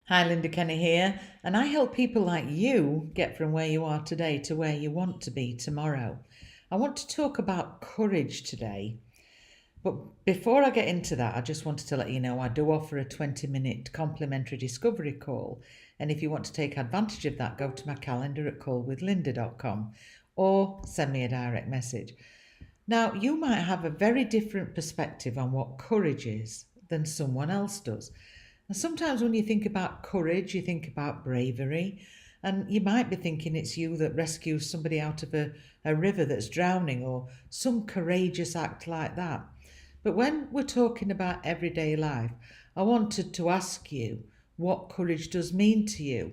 Hi, Lynda Kenny here, and I help people like you get from where you are today to where you want to be tomorrow. I want to talk about courage today, but before I get into that, I just wanted to let you know I do offer a 20-minute complimentary discovery call, and if you want to take advantage of that, go to my calendar at callwithlynda.com or send me a direct message. Now, you might have a very different perspective on what courage is than someone else does. And sometimes when you think about courage, you think about bravery, and you might be thinking it's you that rescues somebody out of a river that's drowning or some courageous act like that. But when we're talking about everyday life, I wanted to ask you what courage does mean to you.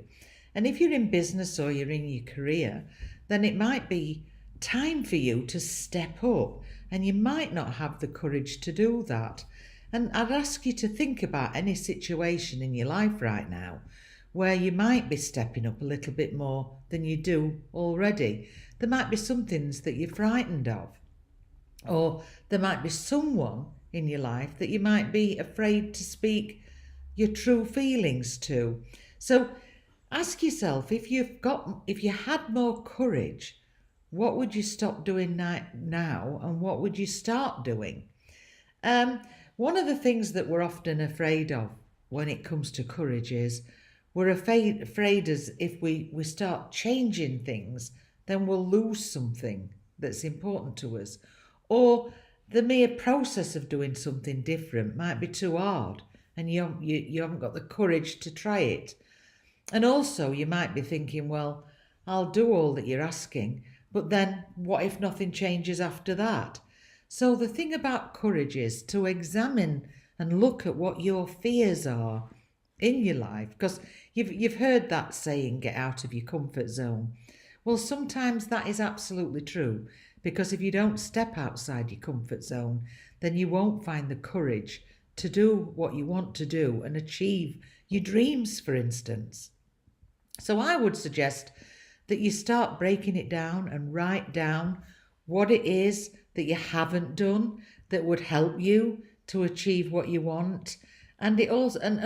And if you're in business or you're in your career, then it might be time for you to step up, and you might not have the courage to do that. And I'd ask you to think about any situation in your life right now where you might be stepping up a little bit more than you do already. There might be some things that you're frightened of, or there might be someone in your life that you might be afraid to speak your true feelings to. So ask yourself, if you had more courage, what would you stop doing now and what would you start doing? Um, One of the things that we're often afraid of when it comes to courage is we're afraid as if we start changing things, then we'll lose something that's important to us. Or the mere process of doing something different might be too hard and you haven't got the courage to try it. And also, you might be thinking, well, I'll do all that you're asking, but then what if nothing changes after that? So, the thing about courage is to examine and look at what your fears are in your life, because you've heard that saying, get out of your comfort zone. Well, sometimes that is absolutely true, because if you don't step outside your comfort zone, then you won't find the courage to do what you want to do and achieve your dreams, for instance. So I would suggest that you start breaking it down and write down what it is that you haven't done that would help you to achieve what you want. And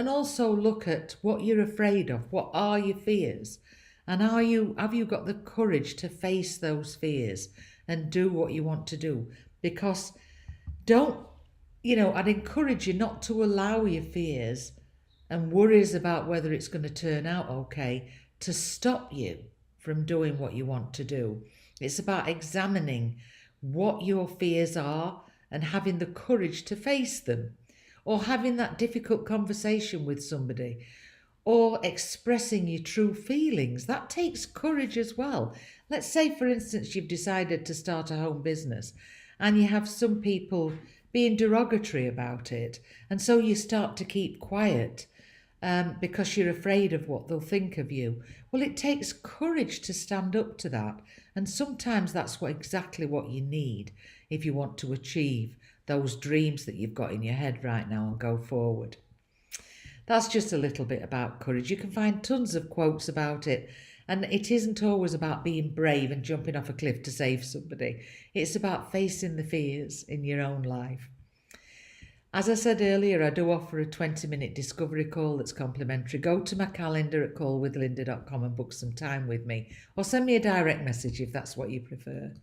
also look at what you're afraid of. What are your fears? And have you got the courage to face those fears and do what you want to do? Because don't, I'd encourage you not to allow your fears and worries about whether it's going to turn out okay to stop you from doing what you want to do. It's about examining what your fears are and having the courage to face them, or having that difficult conversation with somebody, or expressing your true feelings. That takes courage as well. Let's say, for instance, you've decided to start a home business and you have some people being derogatory about it, and so you start to keep quiet because you're afraid of what they'll think of you. Well, it takes courage to stand up to that, and sometimes that's exactly what you need if you want to achieve those dreams that you've got in your head right now and go forward. That's just a little bit about courage. You can find tons of quotes about it, and it isn't always about being brave and jumping off a cliff to save somebody. It's about facing the fears in your own life. As I said earlier, I do offer a 20-minute discovery call that's complimentary. Go to my calendar at callwithlynda.com and book some time with me, or send me a direct message if that's what you prefer.